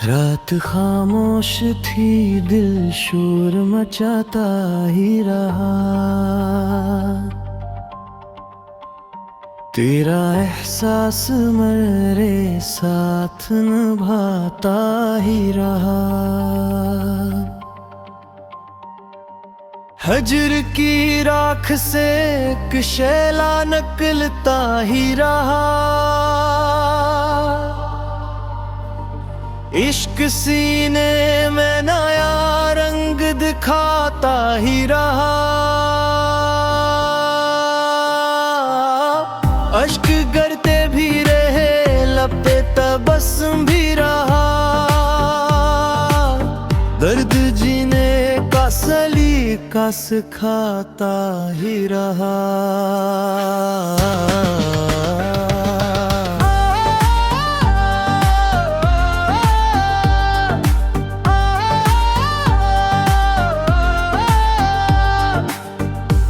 रात खामोश थी, दिल शोर मचाता ही रहा। तेरा एहसास मेरे साथ निभाता ही रहा। हजर की राख से एक शैला निकलता ही रहा। इश्क सीने में नया रंग दिखाता ही रहा। अश्क गिरते भी रहे, लब पे तबस्सुम भी रहा। दर्द जीने का सलीका सिखाता ही रहा।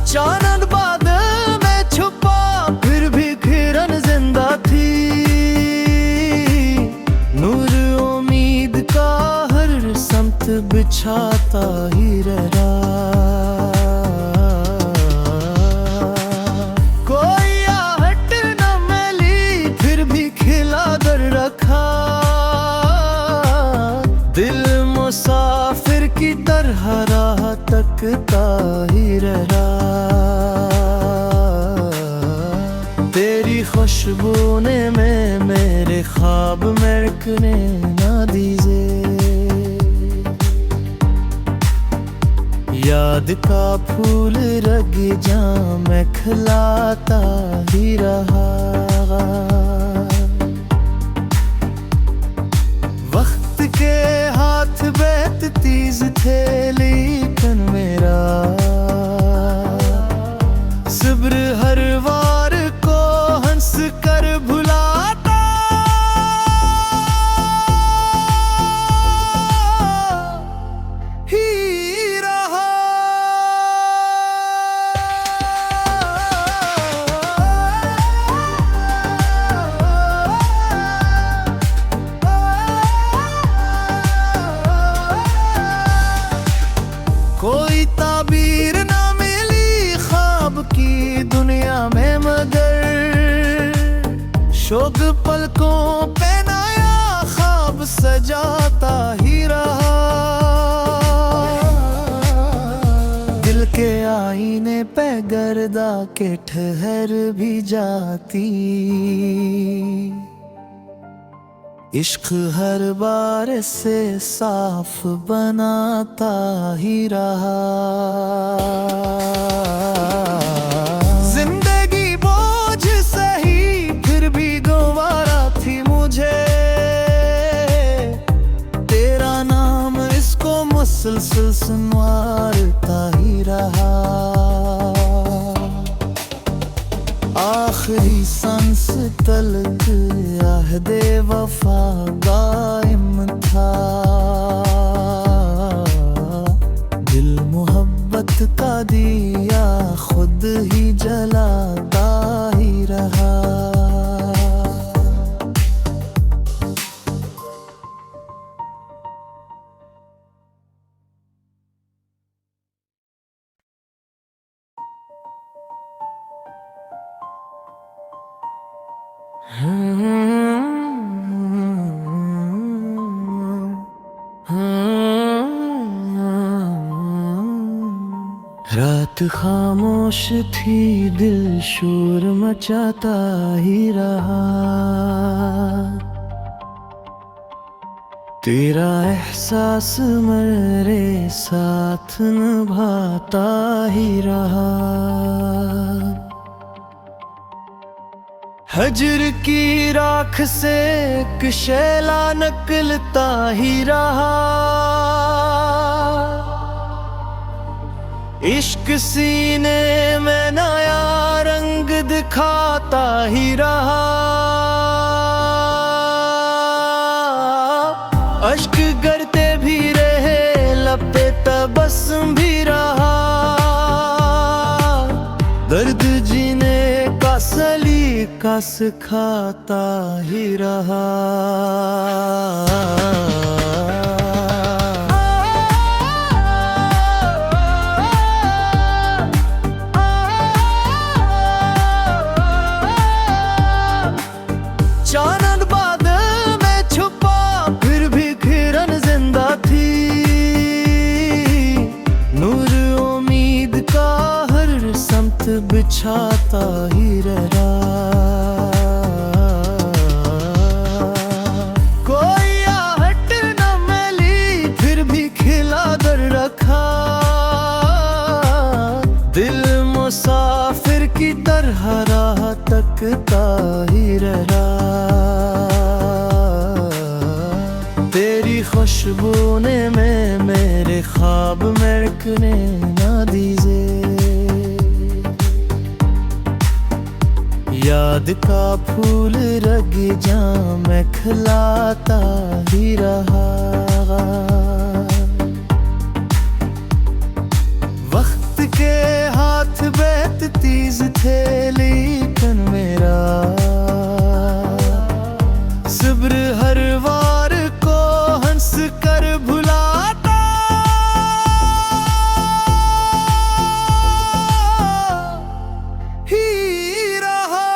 चांद बादल में छुपा, फिर भी किरण जिंदा थी। नूर उम्मीद का हर समत बिछाता ही रहा। कोई आहट न मिली, फिर भी खिला कर रखा। दिल मुसाफिर की तरह राह तकता ही रहा। तेरी खुशबू ने में मेरे ख्वाब महकने ना दीजे। याद का फूल रग जा मैं खिलाता ही रहा। वक्त के हाथ बैत तीज थे, लेकिन मेरा सब्र हर वार को हंस कर भुलाता ही रहा। कोई ताबीर ना मिली ख्वाब की दुनिया में, मगर शोक पलकों पे नया ख्वाब सजाता ही रहा। दिल के आईने पे गर्दा के ठहर भी जाती। इश्क हर बार से साफ बनाता ही रहा। जिंदगी बोझ सही, फिर भी गवारा थी मुझे। तेरा नाम इसको मुसलसल सुनवारता ही रहा। आखिरी सांस तलक अहदे वफा कायम था। दिल मोहब्बत का दिया खुद ही जलाता ही रहा। रात खामोश थी, दिल शोर मचाता ही रहा। तेरा एहसास मेरे साथ निभाता ही रहा। हजर की राख से एक शैला निकलता ही रहा। इश्क सीने में नया रंग दिखाता ही रहा। अश्क गिरते भी रहे, लब पे तबस्सुम भी रहा। का सिखाता ही रहा। चांद बादल में छुपा फिर भी किरण जिंदा थी, नूर उम्मीद का हर समत बिछाता ही रहा। कोई आहट न मिली फिर भी खिला दर रखा, दिल मुसाफिर की तरह राह तकता ही रहा। तेरी खुशबू ने में मेरे ख्वाब महकने ना दीजे, याद का फूल रग जा मैं खिलाता ही रहा। वक्त के हाथ बैत तीज थे लेकिन मेरा सब्र हर वार को हंस कर भुलाता ही रहा।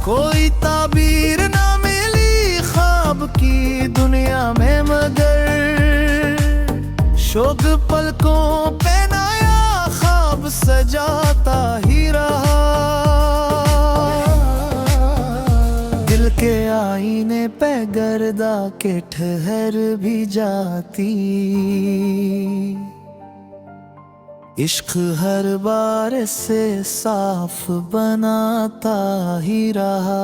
कोई ताबीर ना मिली ख्वाब की दुनिया में, मगर शोक पलकों पे नया ख्वाब सजाता ही रहा। दिल के आईने पे गर्दा के ठहर भी जाती, इश्क हर बार से साफ बनाता ही रहा।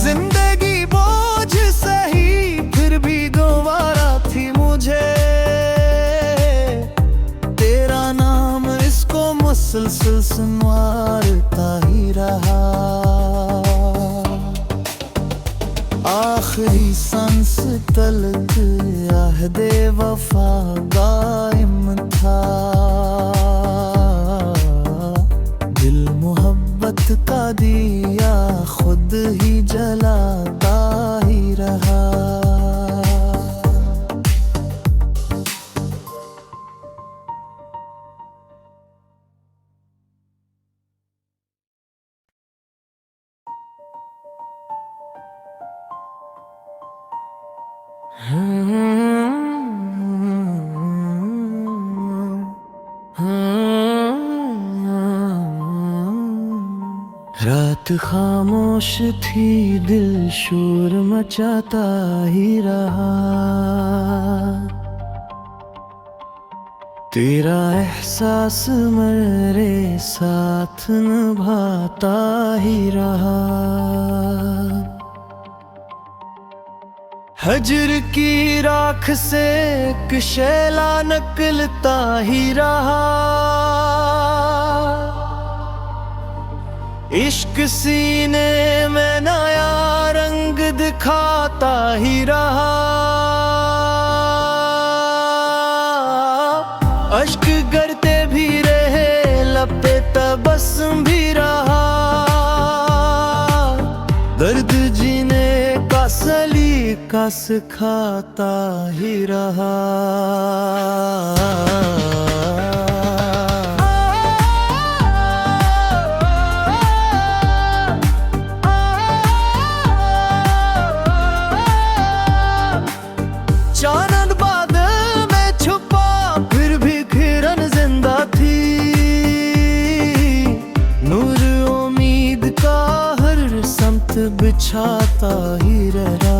जिंदगी बोझ सही फिर भी दोबारा थी मुझे, तेरा नाम इसको मुसलसल सुनवारता ही रहा। आखिरी सांस तलक अहदे वफा कायम था, दिल मोहब्बत का दिया खुद ही जलाता ही रहा। रात खामोश थी दिल शोर मचाता ही रहा, तेरा एहसास मेरे साथ निभाता ही रहा। हजर की राख से एक शैला निकलता ही रहा, इश्क सीने में नया रंग दिखाता ही रहा। अश्क गिरते भी रहे लब पे तबस्सुम भी रहा, दर्द जीने का सलीका सिखाता ही रहा। चांद बादल में छुपा फिर भी किरण जिंदा थी, नूर उम्मीद का हर समत बिछाता ही रहा।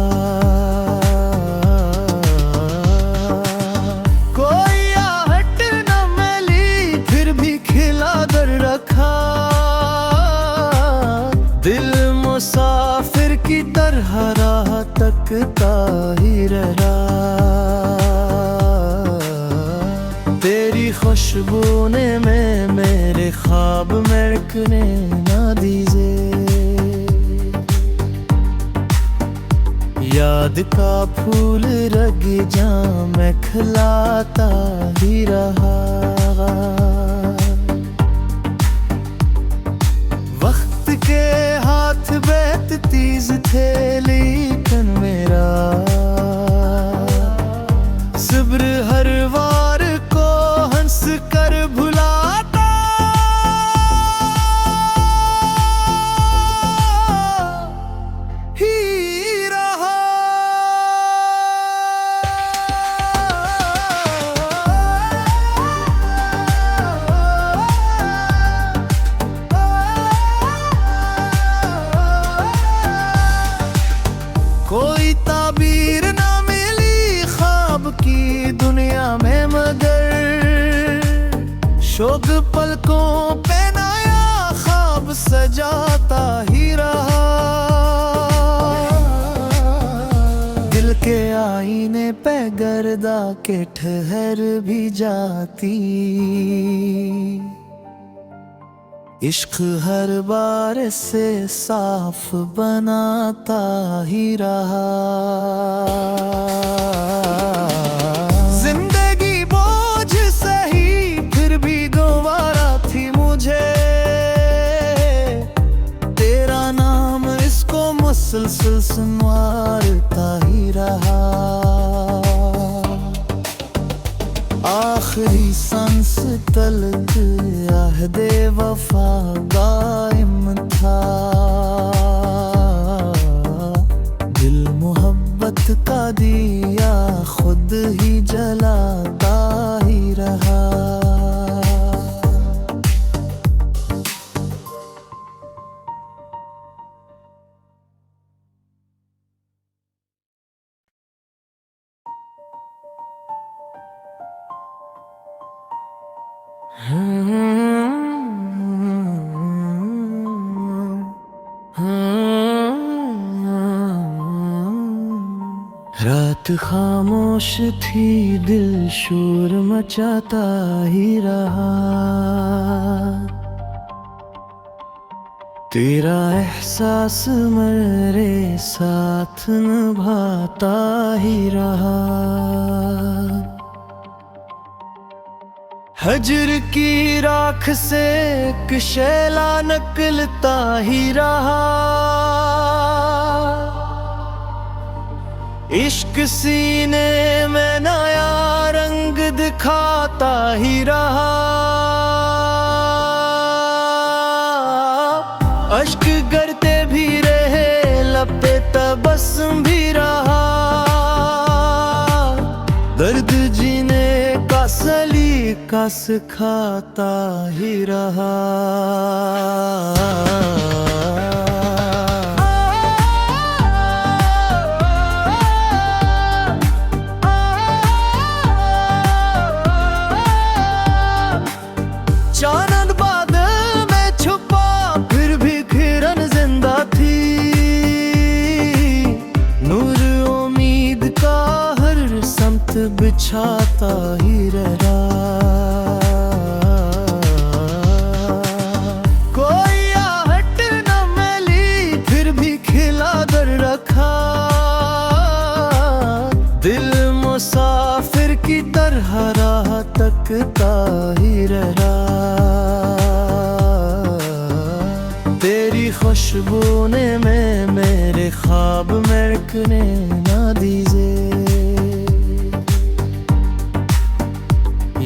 कोई आहट न मिली फिर भी खिला दर रखा, दिल मुसाफिर की तरह राह तकता ही रहा। तेरी खुशबू ने में मेरे ख्वाब महकने ना दीजिए। याद का फूल रग जा मैं खिलाता ही रहा। वक्त के हाथ बैत तीज थे लेकिन मेरा सब्र हर वार को हंस कर भुलाता ही रहा। कोई ताबीर ना मिली ख्वाब की दुनिया में मगर शोक पलकों पे नया ख्वाब सजाता ही रहा। दिल के आईने पे गर्दा के ठहर भी जाती। इश्क हर बार से साफ बनाता ही रहा। जिंदगी बोझ सही फिर भी गवारा थी मुझे। तेरा नाम इसको मुसलसल संवारता ही रहा। आखिरी सांस तलक अहदे वफा कायम था। दिल मोहब्बत का दिया खुद ही जलाता ही रहा। रात खामोश थी दिल शोर मचाता ही रहा। तेरा एहसास मेरे साथ निभाता ही रहा। हजर की राख से एक शैला निकलता ही रहा। इश्क सीने में नया रंग दिखाता ही रहा। अश्क गिरते भी रहे लब पे तबस्सुम भी रहा। दर्द जीने का सलीका सिखाता ही रहा। चानन बादल में छुपा फिर भी किरण जिंदा थी। नूर उम्मीद का हर समत बिछाता ही रहा। कोई आहट न मिली फिर भी खिला कर रखा। दिल मुसाफिर की तरह राह तकता ही रहा। तेरी खुशबू ने में मेरे ख्वाब महकने ना दीजिए।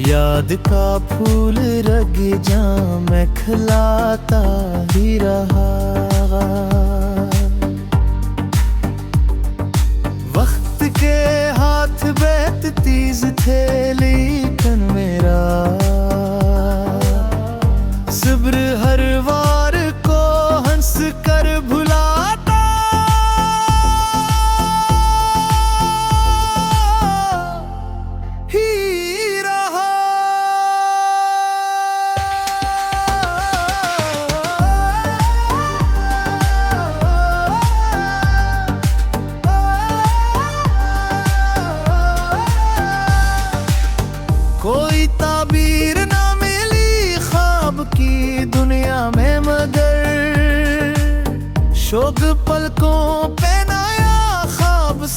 याद का फूल रग जा मैं खिलाता ही रहा। वक्त के हाथ बैत तीज थे लेकिन मेरा सब्र हर वार को हंस कर भुलाता ही रहा।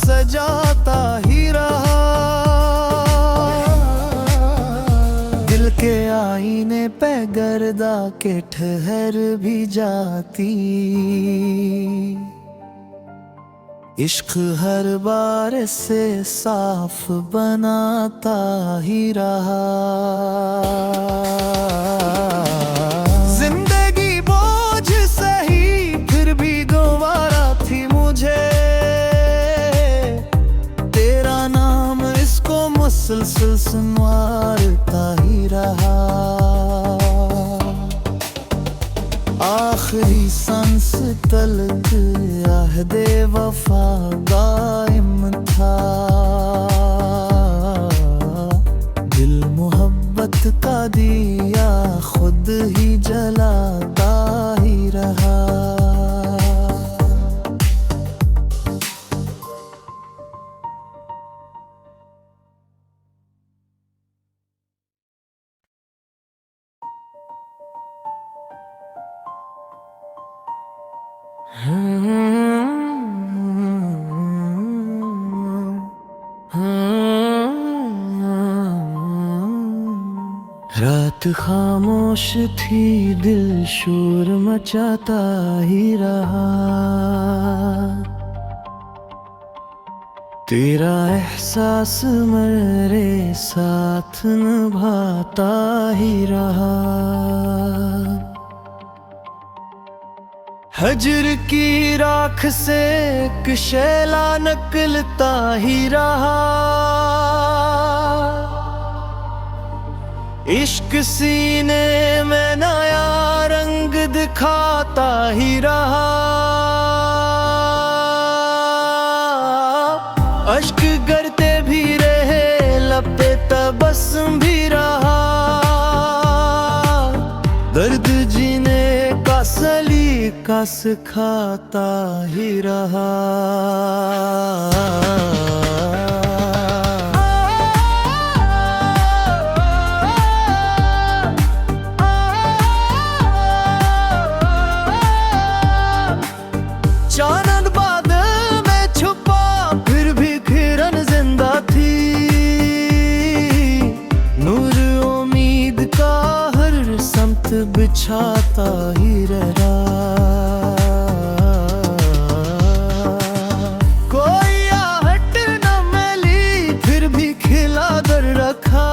सजाता ही रहा। दिल के आईने पे गर्दा के ठहर भी जाती, इश्क हर बार से साफ बनाता ही रहा। जिंदगी बोझ सही फिर भी गवारा थी मुझे, तेरा नाम इसको मुसलसल सुनवारता ही रहा। आखिरी सांस तलक अहदे वफा कायम था, दिल मोहब्बत का दिया खुद ही जलाता ही रहा। रात खामोश थी, दिल शोर मचाता ही रहा। तेरा एहसास मेरे साथ निभाता ही रहा। हजर की राख से एक शैला निकलता ही रहा। इश्क सीने में नया रंग दिखाता ही रहा। अश्क गिरते भी रहे, लब पे तबस्सुम भी रहा। दर्द जीने का सलीका सिखाता ही रहा। चानन बादल में छुपा फिर भी किरण जिंदा थी, नूर उम्मीद का हर समत बिछाता ही रहा। कोई आहट न मिली फिर भी खिला कर रखा,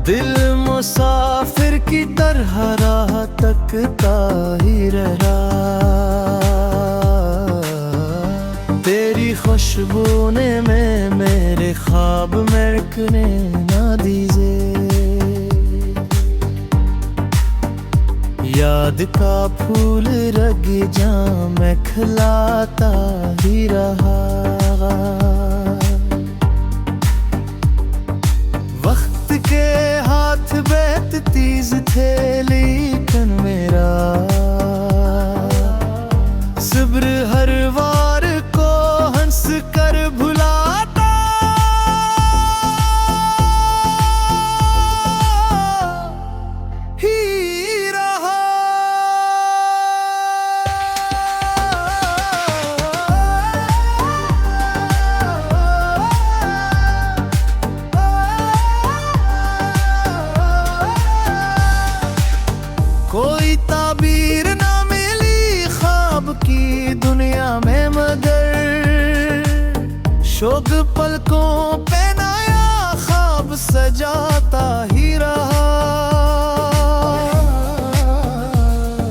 दिल मुसाफिर की तरह राह तकता ही रहा। तेरी खुशबू ने में मेरे ख्वाब महकने ना दीजे, याद का फूल रग जा मैं खिलाता ही रहा। वक्त के हाथ बेत तीज थे लेकिन मेरा सब्र हर वार को हंस कर भुलाता ही रहा। कोई ताबीर ना मिली ख्वाब की दुनिया में, मगर शोक पलकों पे नया ख्वाब सजाता ही रहा।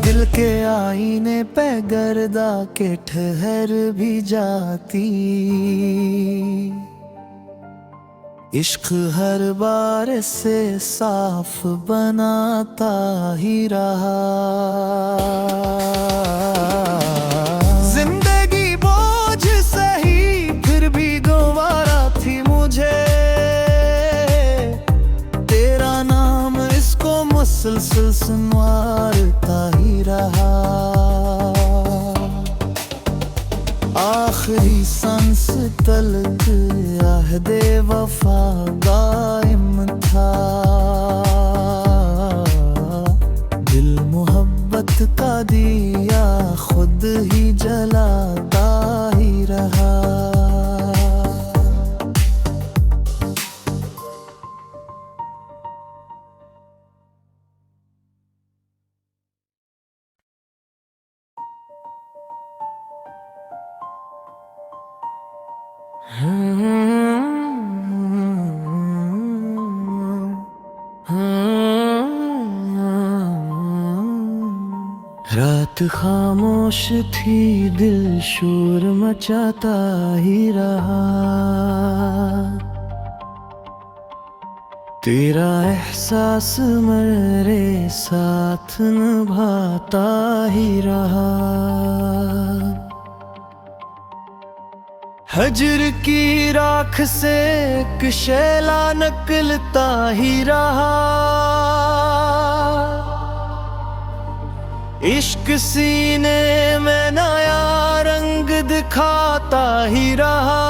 दिल के आईने पे गर्दा के ठहर भी जाती, इश्क हर बार से साफ बनाता ही रहा। जिंदगी बोझ सही फिर भी गवारा थी मुझे, तेरा नाम इसको मुसलसल सुनवारता ही रहा। आखिरी सांस तलक अहदे वफा कायम था, दिल मोहब्बत का दिया खुद ही जलाता ही रहा। रात खामोश थी, दिल शोर मचाता ही रहा। तेरा एहसास मेरे साथ निभाता ही रहा। हजर की राख से एक शैला निकलता ही रहा। इश्क सीने में नया रंग दिखाता ही रहा।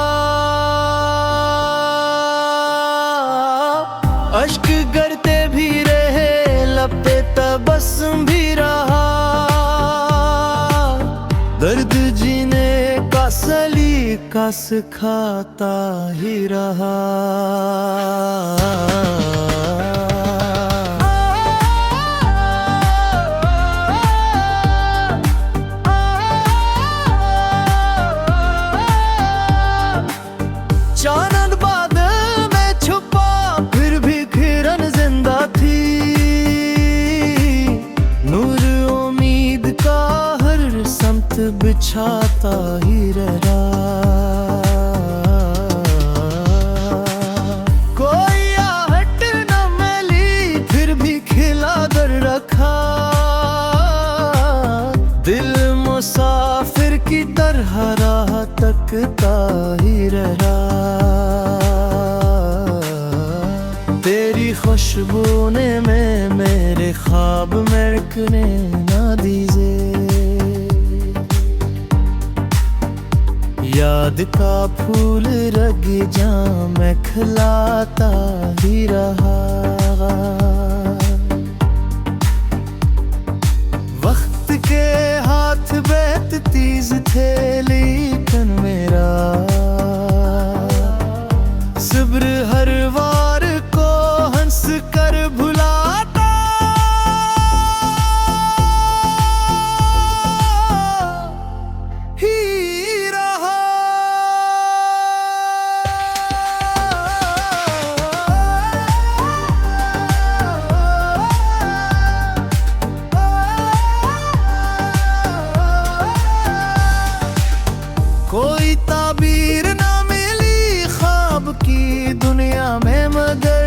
अश्क गिरते भी रहे, लब पे तबस्सुम भी रहा। दर्द जीने का सलीका सिखाता ही रहा। चानन बादल में छुपा, फिर भी किरण जिंदा थी। नूर उम्मीद का हर समत बिछाता ही रहा। कोई आहट न मिली, फिर भी खिला कर रखा। दिल मुसाफिर की तरह राह तकता ही रहा। तेरी खुशबू ने में मेरे ख्वाब महकने ना दीजे। याद का फूल रग जा मैं खिलाता ही रहा। वक्त के हाथ बेत तीज थे, लेकिन मेरा सब्र हर वार को हंस कर भुलाता ही रहा। कोई ताबीर ना मिली ख्वाब की दुनिया में, मगर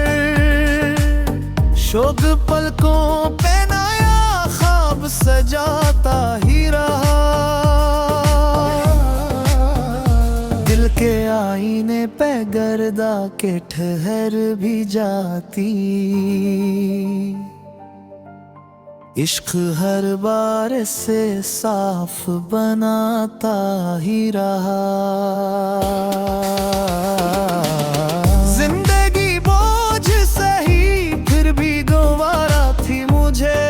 शोक पलकों पे नया ख्वाब सजाता ही रहा। दिल के आईने पे गर्दा के ठहर भी जाती। इश्क हर बार से साफ बनाता ही रहा। जिंदगी बोझ सही, फिर भी गवारा थी मुझे।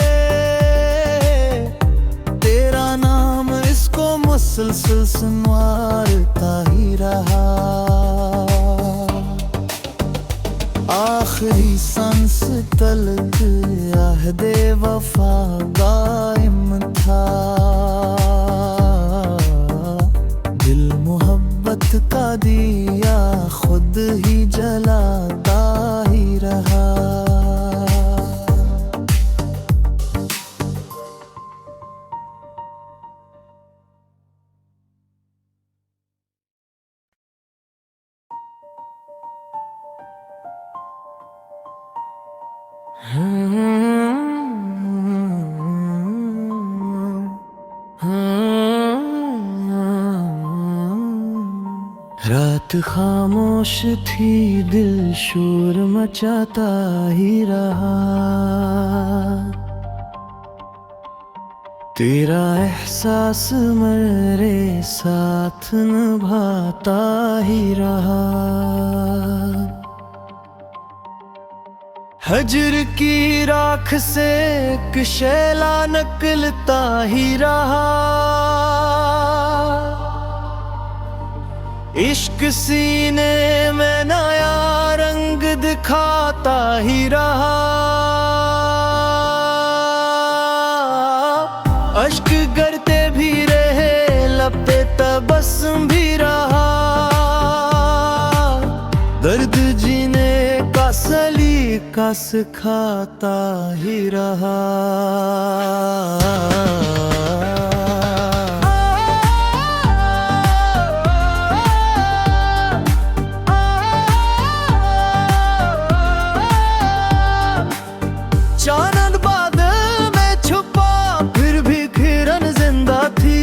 तेरा नाम इसको मुसलसल सुनवारता ही रहा। आखिरी सांस तलक अहदे वफा कायम था। दिल मोहब्बत का दिया खुद ही जलाता ही रहा। रात खामोश थी, दिल शोर मचाता ही रहा। तेरा एहसास मेरे साथ निभाता ही रहा। हजर की राख से एक शैला निकलता ही रहा। इश्क सीने में नया रंग दिखाता ही रहा। अश्क गिरते भी रहे, लब पे तबस्सुम भी रहा। का सिखाता ही रहा। चांद बादल में छुपा फिर भी किरण जिंदा थी।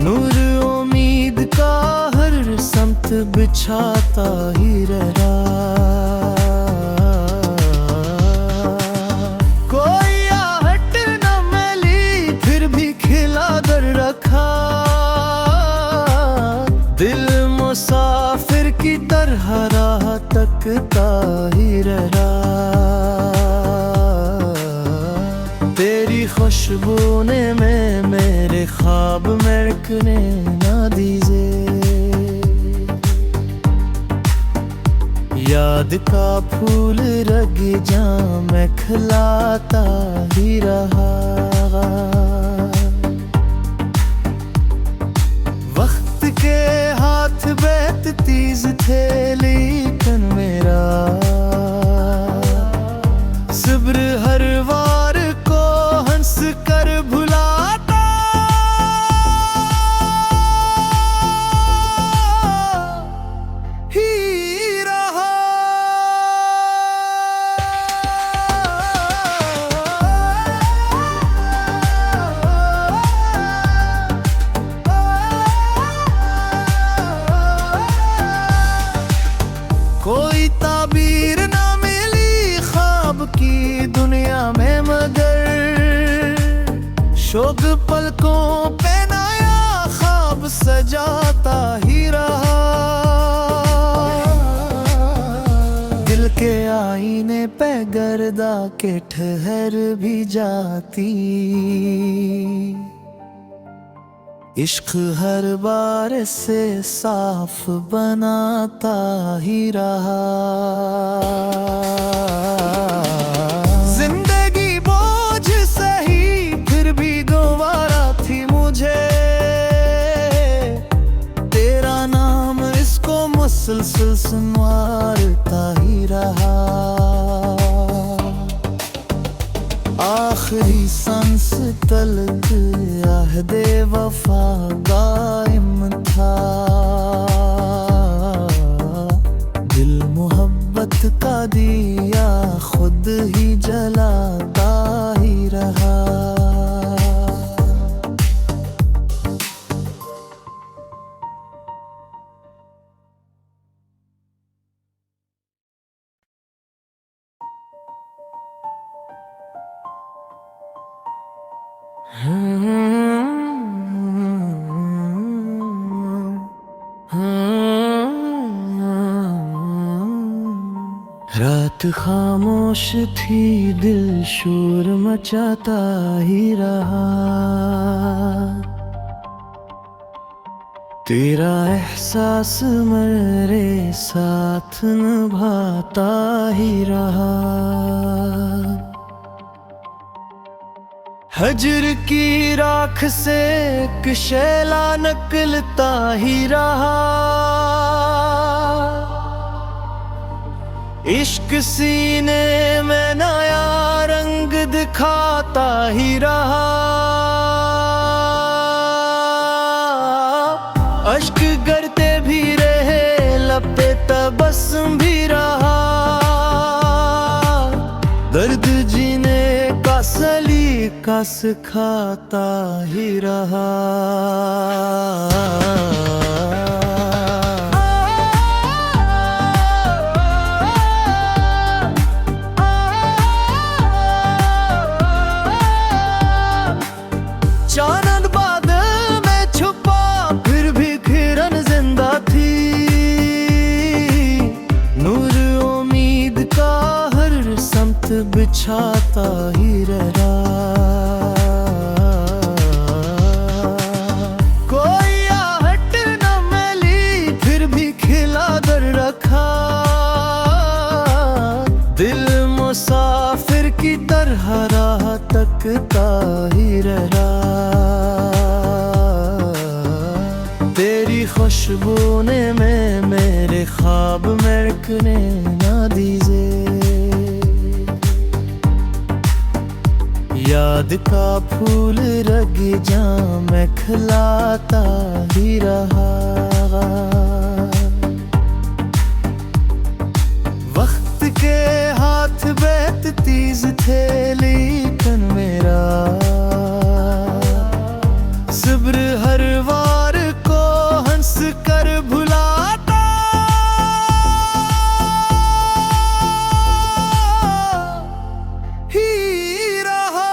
नूर उम्मीद का हर समत बिछाता ही रहा। कोई आहट न मिली फिर भी खिला कर रखा। दिल मुसाफिर की तरह राह तकता ही रहा। तेरी खुशबू ने में मेरे ख्वाब महकने ना दीजिए। याद का फूल रग जा मैं खिलाता ही रहा। वक्त के हाथ बेत तीज थे लेकिन मेरा सब्र हर वार को हंस कर भुलाता ही रहा। कोई ताबीर ना मिली ख्वाब की दुनिया में मगर शोक पलकों पे नया ख्वाब सजाता ही रहा। दिल के आईने पे गर्दा के ठहर भी जाती। इश्क हर बार से साफ बनाता ही रहा। जिंदगी बोझ सही फिर भी गवारा थी मुझे। तेरा नाम इसको मुसलसल सुनवारता ही रहा। आखिरी सांस तलक अहदे वफा कायम था। दिल मोहब्बत का दिया खुद ही जलाता ही रहा। रात खामोश थी दिल शोर मचाता ही रहा। तेरा एहसास मेरे साथ निभाता ही रहा। हजर की राख से एक शैला निकलता ही रहा। इश्क सीने में नया रंग दिखाता ही रहा। अश्क गिरते भी रहे लब पे तबस्सुम भी रहा। दर्द जीने का सलीका सिखाता ही रहा। चांद बादल में छुपा फिर भी किरण जिंदा थी। नूर उम्मीद का हर समत बिछाता ही रहा। कोई आहट न मिली फिर भी खिला कर रखा। दिल मुसाफिर की तरह राह तकता ही रहा। तेरी खुशबू ने में मेरे ख्वाब महकने ना दीजे। याद का फूल रग जा मैं खिलाता ही रहा। वक्त के हाथ बेत तीज थे लेकिन मेरा सब्र हर वार को हंस कर भुलाता ही रहा।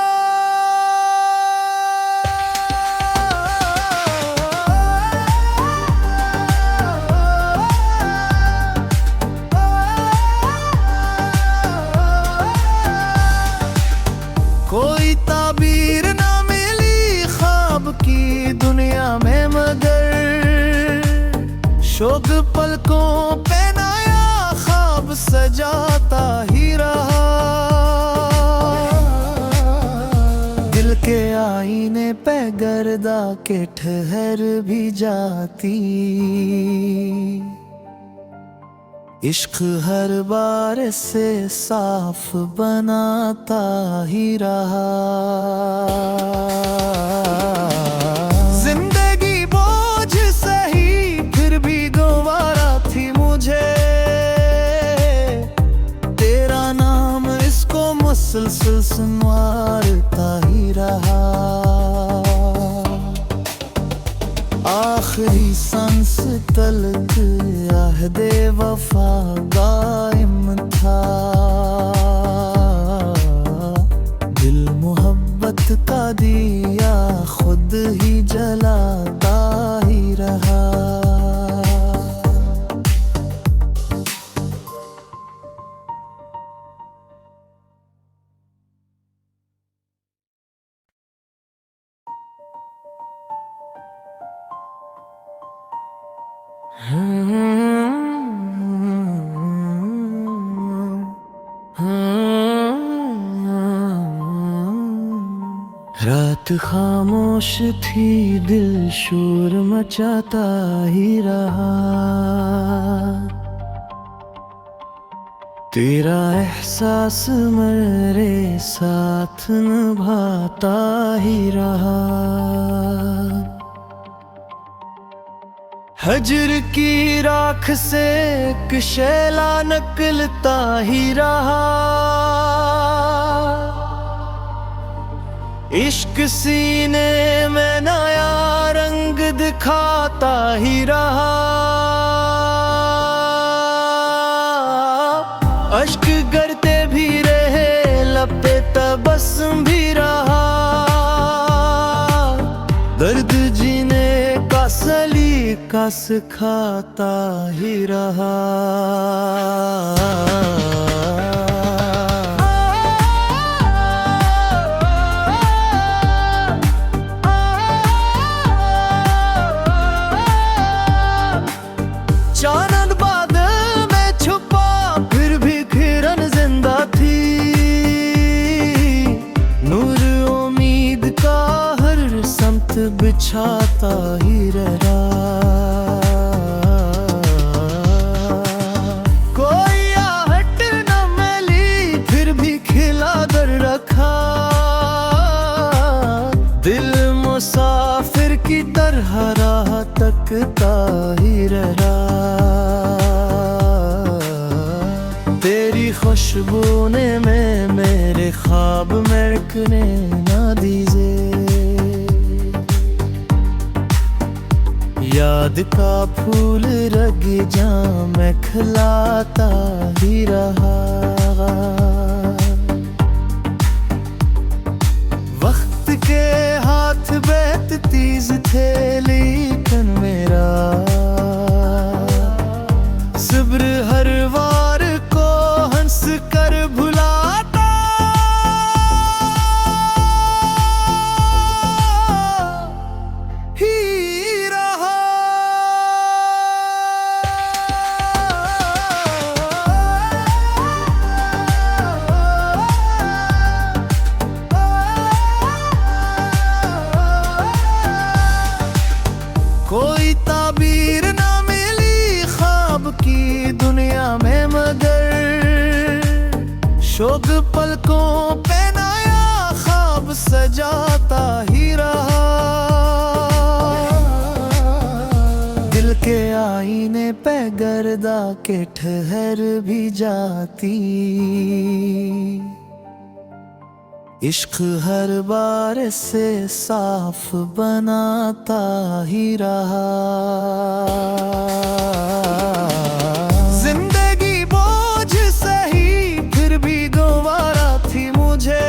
कोई ताबीर ना मिली ख्वाब की दुनिया में मगर शोक पलकों पे नया ख्वाब सजाता ही रहा। दिल के आईने पे गर्दा के ठहर भी जाती। इश्क हर बार से साफ बनाता ही रहा। जिंदगी बोझ सही फिर भी गवारा थी मुझे। तेरा नाम इसको मुसलसल सुनवारता ही रहा। आखिरी सांस तलक अहदे वफा कायम था। दिल मोहब्बत का दिया खुद ही जलाता ही रहा। रात खामोश थी दिल शोर मचाता ही रहा। तेरा एहसास मेरे साथ निभाता ही रहा। हजर की राख से एक शैला निकलता ही रहा। इश्क सीने में नया रंग दिखाता ही रहा। अश्क गिरते भी रहे लब पे तबस्सुम भी रहा। दर्द जीने का सलीका सिखाता ही रहा। चानन बादल में छुपा फिर भी किरण जिंदा थी। नूर उम्मीद का हर समत बिछाता ही रहा। कोई आहट न मिली फिर भी खिला कर रखा। दिल मुसाफिर की तरह राह तकता ही रहा। तेरी खुशबू ने में मेरे ख्वाब महकने ना दीजे। याद का फूल रग जा मैं खिलाता ही रहा। वक्त के हाथ बेत तीज थे लेकिन मेरा सब्र हर वार को हंस कर भुलाता ही रहा। कोई ताबीर ना मिली ख्वाब की दुनिया में, मगर शोक पलकों पे नया ख्वाब सजाता ही रहा। दिल के आईने पे गर्दा के ठहर भी जाती, इश्क हर बार से साफ बनाता ही रहा। जिंदगी बोझ सही फिर भी दोबारा थी मुझे,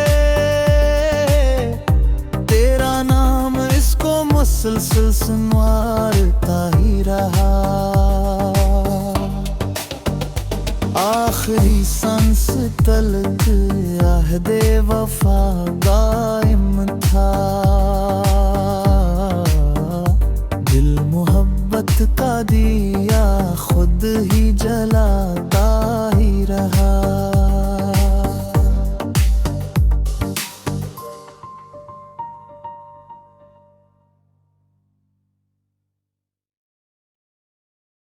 तेरा नाम इसको मुसलसल सुनवारता ही रहा। आखिरी सांस तलक अहदे वफा कायम था।